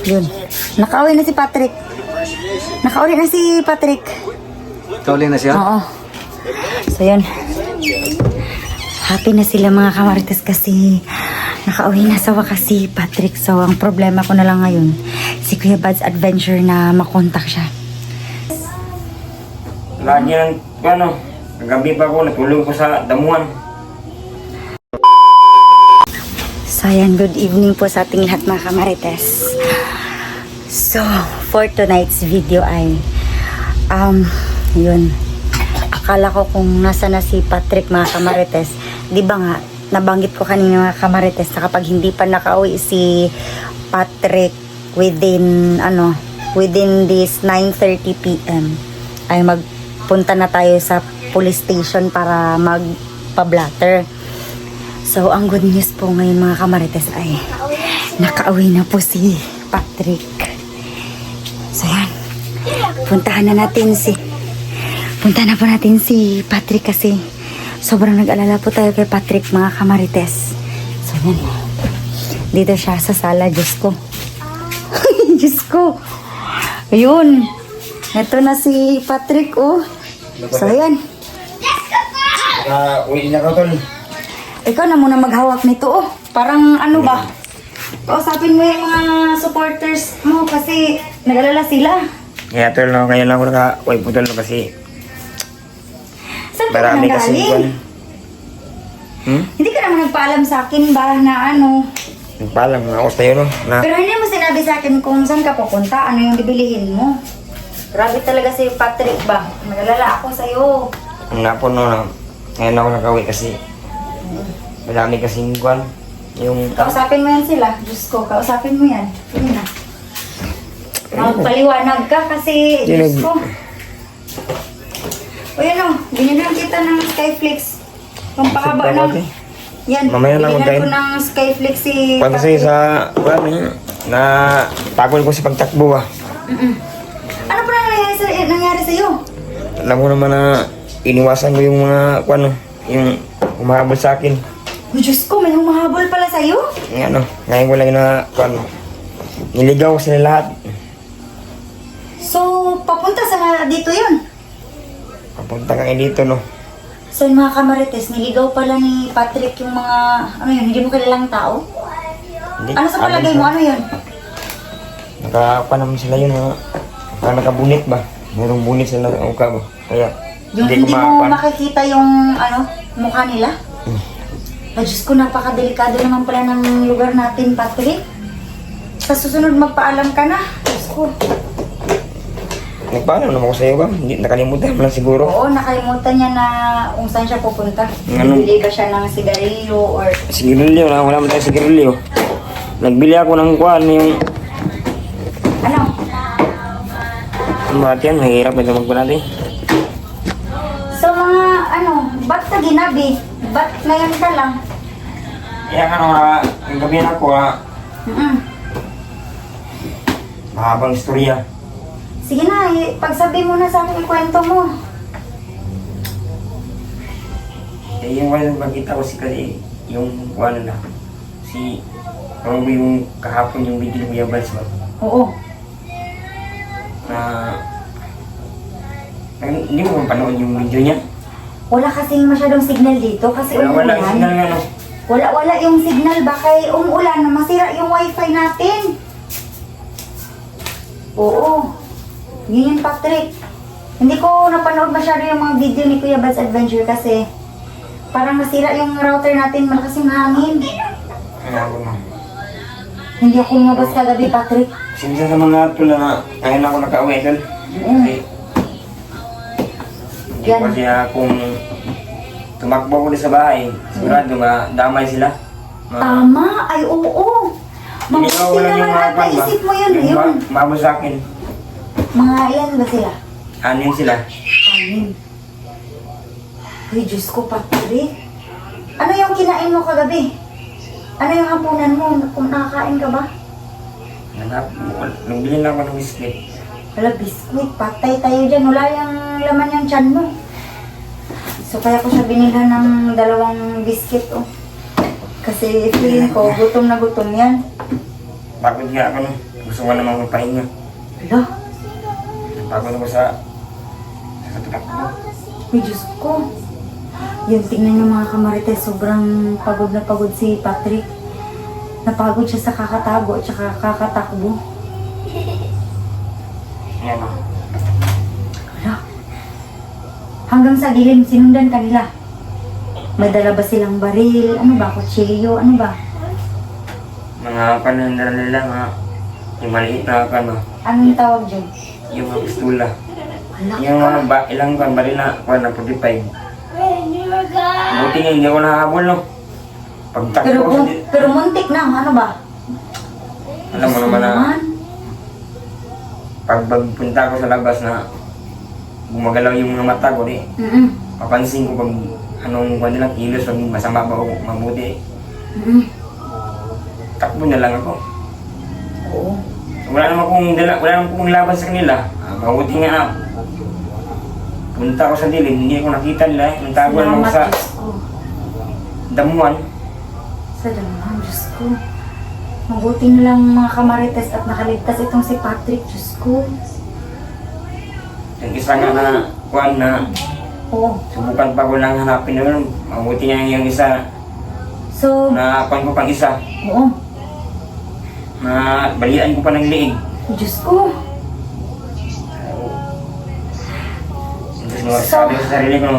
Yun. Nakauwi na si Patrick. Nakauwi na si Patrick. Nakauwi na siya? Oo. So yun. Happy na sila mga kamarites kasi nakauwi na sa wakas si Patrick. So ang problema ko na lang ngayon, si Kuya Bud's Adventure na makontak siya. Lagi ng, gabi pa ako, natulog ko sa damuhan. So ayan, good evening po sa ating lahat mga kamarites. So, for tonight's video ay, yun. Akala ko kung nasa na si Patrick mga kamarites. Di ba nga, nabanggit ko kanina mga kamarites na kapag hindi pa nakauwi si Patrick within this 9:30 PM ay magpunta na tayo sa police station para magpa-blatter. So, ang good news po ngayon mga kamarites ay nakauwi na po si Patrick. So, yan. Punta na po natin si Patrick kasi sobrang nag-alala po tayo kay Patrick mga kamarites. So, yan. Dito siya sa sala. Diyos ko. Diyos ko. Ayun. Ito na si Patrick, oh. So, yan. Uwi na ka, tol. Ikaw na muna maghawak nito, oh. Parang ano ba? Kausapin mo yung mga supporters mo kasi nag-alala sila. Kaya tol, ngayon lang ako naka-uwi po tol kasi Saan ka marami na kasi galing? Hindi ka naman nagpaalam sa akin ba na ano? nagpaalam nga ako sa'yo, no? Na, Pero hindi mo sinabi sa akin kung saan ka pupunta, ano yung bibilihin mo. Grabe talaga si Patrick ba? Nag-alala ako sa'yo. ang napon, no, ngayon ako naka-uwi kasi marami kasing yung Kausapin mo yan sila. Diyos ko, kausapin mo yan. Sige na. Magpaliwanag ka kasi, Diyos ko. O yan o, binigyan kita ng Skyflix. Pampahaba ng... Yan, Mamaya lang binigyan magkain. ko ng Skyflix si kasi sa, na pagod ko sa pagtakbo, Ano pa nangyari sa'yo? Alam mo naman na iniwasan mo yung mga, yung umahabol sa akin. Oh, Diyos ko, may humahabol pala sa'yo? Ngayon ko lang na, niligaw ko sila lahat. So, papunta sa dito yun. Papunta kami dito, no? So, yung mga kamarites, niligaw pala ni Patrick yung mga, hindi mo kilalang tao? Hindi, Ano sa palagay mo? Ano yun? naman sila yun, parang nakabunit ba? Merong bunit sila sa uka ba? Kaya, Yung hindi mo makikita yung, mukha nila? Ay, Diyos ko, napakadelikado naman pala ng lugar natin, Patrick. Sa susunod, magpaalam ka na. Diyos ko. Nagpaalam naman ko sa'yo ba? Hindi, nakalimutan mo lang siguro. Oo, nakalimutan niya na kung saan siya pupunta. Bili ba siya ng sigarilyo or... Sigarilyo, wala mo tayong sigarilyo. Nagbili ako ng yung... Ano? Ang mga yan, mahirap ito magpalati. So mga, ba't ka ginabi? Ba't ngayon ka lang? Kaya ang gabi na ako, mahabang istorya. Sige na, pagsabi mo na sa akin, ikwento mo. Yung magkita ko yung yung kahapon yung video ni Kuya Buds ba? Oo. Hindi mo mapanood yung video niya? Wala kasing masyadong signal dito kasi Wala umuulan. signal nga, no? Wala yung signal ba kay umuulan na masira yung wifi natin. Oo. Yun yung Patrick. Hindi ko napanood masyado yung mga video ni Kuya Bud's Adventure kasi parang masira yung router natin, malakas yung hangin. Ako na. Hindi ako lumabas kagabi, Patrick. Sinisa sa mga tula na ngayon ako nakauwi doon. Kasi hindi Yan. ko siya kung tumakbo ko din sa bahay, sigurado damay sila. Tama, ay oo. Mabuti naman at naisip mo yun. Yun. Mabos sa akin. Mga ilan ba sila? Anin sila. Anim. Uy, Diyos ko, Patrick. Ano yung kinain mo kagabi? Ano yung hapunan mo? Kung nakakain ka ba? Nung bilhin lang ako ng biscuit. Wala, biskuit. Patay tayo dyan. Wala yung laman yung tiyan mo. So, kaya ko siya binilhan ng 2 biscuit, oh. Kasi feeling ko, gutom na gutom yan. Napagod nga ako no. Gusto ko namang magpahinga. Hala, Napagod ako sa takbo. may Diyos ko. Yun, tingnan niyo mga kamarites, sobrang pagod na pagod si Patrick. Napagod siya sa kakatago at saka kakatakbo. Yan o. Hala. Hanggang sa dilim, sinundan kanila. May dala ba silang baril? Ano ba? Kutsilyo? Ano ba? Mga panandara nila, mga yung maliit na kano, Anong tawag dyan? yung mga pistula. Hala Yung ka. mga ilang kan baril na, kuha na 45. Buti nga, hindi ako nakahabol no. Pagtakbo Pero, ko sa di- pero muntik na, ano ba? alam mo naman na, Naman. pagpunta ko sa labas na gumagalaw yung mga mata ko, di, Mm-mm. papansin ko pag anong kuha nilang kilos, pag masama ba o mabuti, Mm-mm. takbo na lang ako. Oo. Wala naman kong laban sa kanila. Mabuti nga, punta ko sa dilim, hindi ko nakita nila, yung taguan mo Salamat, sa Diyos ko. damuan. Salamat, Diyos ko. Mabuti na lang mga kamarites at nakaligtas itong si Patrick, Diyos ko. Yung isa nga na kuhan na Oo. subukan pa ko lang hanapin na yun. Mabuti nga yung isa So, na kuhan ko pang isa. oo. Na balian ko pa ng liig. Diyos ko. Tapos sabi ko sa sarili ko,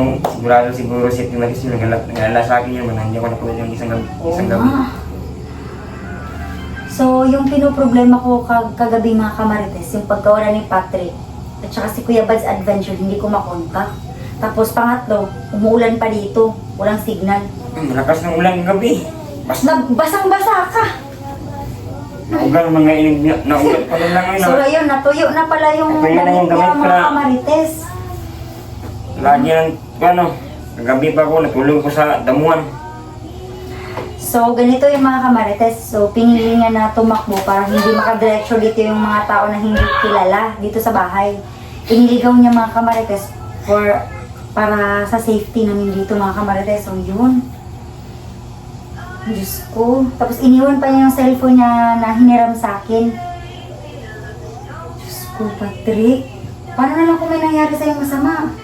siguro si Timatis yung nag-alala sa akin yun, hindi ako nakuha yung isang gabi. Ah. So, yung pinoproblema ko kagabi mga kamarites, yung pagkawala ni Patrick, at saka si Kuya Bad's Adventure, hindi ko makontak. Tapos pangatlo, umuulan pa dito, walang signal. Malakas ng ulan ng gabi. Basang-basa ka! Naugal mga inig naugat pa rin lang ngayon. So, ayun, natuyo na pala yung Natuyo na yung damit niya, damit mga pala. kamarites. Lagi ng ano, gabi pa ako, natulog ko sa damuan. So, ganito yung mga kamarites. So, pinili niya na tumakbo para hindi makadiretso dito yung mga tao na hindi kilala dito sa bahay. Iniligaw niya mga kamarites para sa safety namin dito mga kamarites. So, yun. Diyos ko. Tapos iniwan pa niya yung cellphone niya na hiniram sa akin. Diyos ko, Patrick. Paano na lang kung may nangyari sa'yo masama?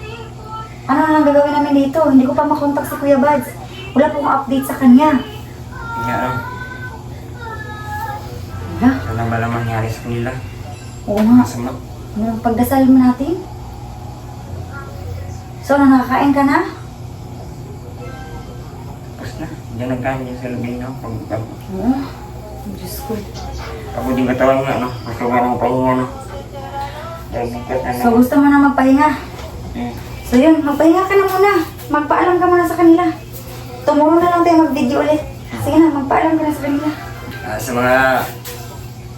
Ano na lang gagawin namin dito? Hindi ko pa makontak si Kuya Bads. Wala pong update sa kanya. Kaya ano, Wala. sana ba lang mangyari sa kanila? Oo nga. Masama. Ano ang pagdasal mo natin? So, nakakain ka na? Tapos na, diyan nagkain niya sa lubing na pag Oo. Diyos ko. pagod yung katawan nga, no? Gusto nga ng pahinga, no? Dahil bigat na So, gusto mo na magpahinga? Hmm. So, yun. Magpahinga ka na muna. Magpaalam ka muna sa kanila. Tomorrow na lang tayo mag-video ulit. Sige na, magpaalam ka na sa kanila. Sa mga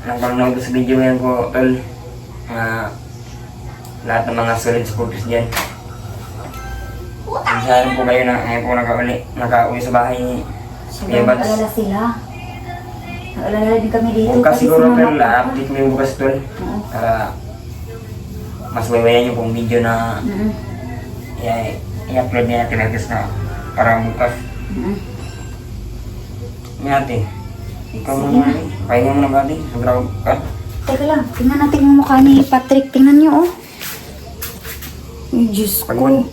nagpanood sa video ngayon ko, tol, lahat ng mga solid supporters dyan. Masasabi po kayo na ngayon po nakauwi sa bahay ni Siyempre, Kuya Bads. nag-alala sila. Nag-alala din kami dito. Bukas siguro si pero Mama update mo yung bukas, tol. Oo. Para mas wawayan yung pong video na Mm-mm. i-upload niya natin natin na para bukas. Mm-mm. Ngayon ikaw Sige muna, na. pahinga mo na ba natin? Sobrang ka. Teka lang, tingnan natin yung mukha ni Patrick. Tingnan niyo, oh. Ay, Diyos ko. Pagod.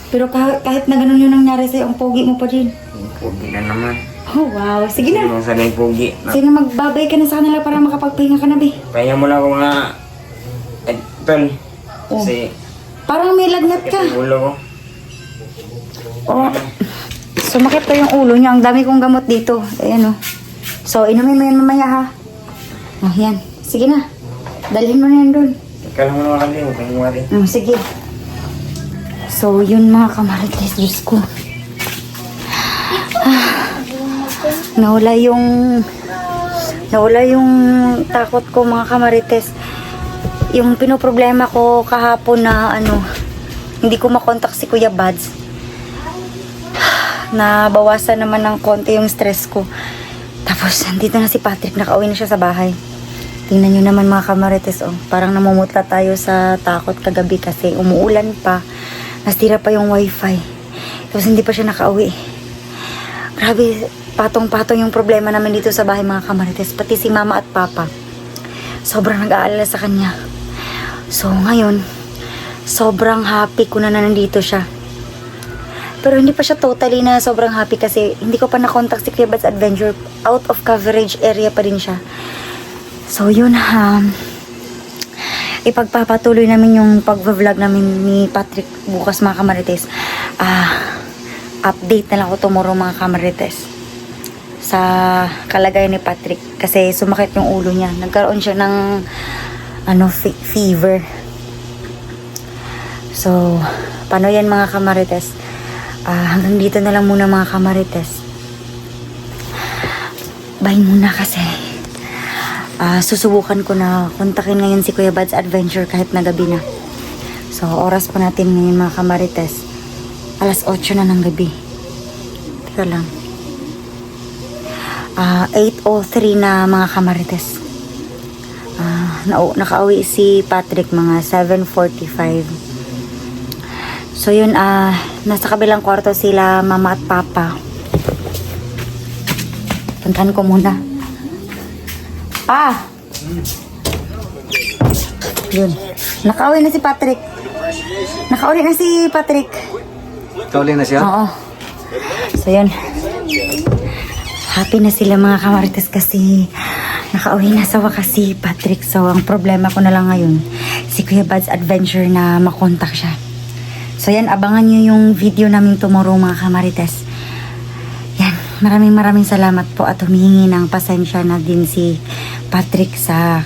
Pero kahit na ganun yung nangyari sa'yo, ang pogi mo pa din. Pogi na naman. Oh, wow. Sige na. Yung sanay pogi. Sige na, magbabay ka na sa kanila para makapagpahinga ka na, be. Pahinga mo na ako mga... tol. Oh. Kasi Parang may lagnat ka. kasi ulo ko. Oh. Sumakit pa yung ulo niya. Ang dami kong gamot dito. Ayan, oh. So, inumin mo yan mamaya, ha? Oh, yan. Sige na. Dalhin mo na yan doon. Ikaw lang mo naman kali. Huwag kang kumari. Sige. So, yun mga kamarites, Diyos ko. Nawala yung takot ko mga kamarites. Yung pinoproblema ko kahapon na hindi ko makontak si Kuya Bads. Nabawasan naman ng konti yung stress ko. Tapos, nandito na si Patrick. Nakauwi na siya sa bahay. Tingnan nyo naman mga kamarites, oh. Parang namumutla tayo sa takot kagabi kasi umuulan pa. Nasira pa yung wifi. Tapos hindi pa siya nakauwi. Grabe, patong-patong yung problema namin dito sa bahay mga kamarites. Pati si mama at papa. Sobrang nag-aalala sa kanya. So ngayon, sobrang happy ko na nandito siya. Pero hindi pa siya totally na sobrang happy kasi hindi ko pa na-contact si Kuya Bad's Adventure. Out of coverage area pa rin siya. So yun, ipagpapatuloy namin yung pag-vlog namin ni Patrick bukas mga kamarites. Update na lang ako tomorrow mga kamarites sa kalagayan ni Patrick kasi sumakit yung ulo niya. Nagkaroon siya ng fever. So, paano yan mga kamarites? Hanggang dito na lang muna mga kamarites. Bye muna kasi susubukan ko na kontakin ngayon si Kuya Bad's Adventure kahit na gabi na. So, oras pa natin ngayon mga kamarites. Alas 8 na ng gabi. Teka lang. 8:03 na mga kamarites. Nakauwi si Patrick mga 7:45. So yun, nasa kabilang kwarto sila mama at papa. Puntahan ko muna. Yun. Nakauwi na si Patrick. Kauli na siya? Oo. So yun. Happy na sila mga kamarites kasi nakauwi na sa wakas si Patrick. So ang problema ko na lang ngayon, si Kuya Bad's Adventure na makontak siya. So yan, abangan nyo yung video namin tomorrow mga kamarites. Yan, maraming salamat po at humihingi ng pasensya na din si Patrick sa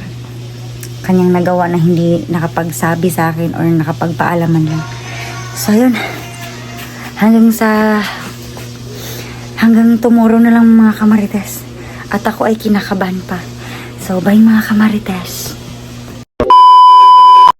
kanyang nagawa na hindi nakapagsabi sa akin or nakapagpaalaman lang. So yun, hanggang tomorrow na lang mga kamarites. At ako ay kinakabahan pa. So bye mga kamarites.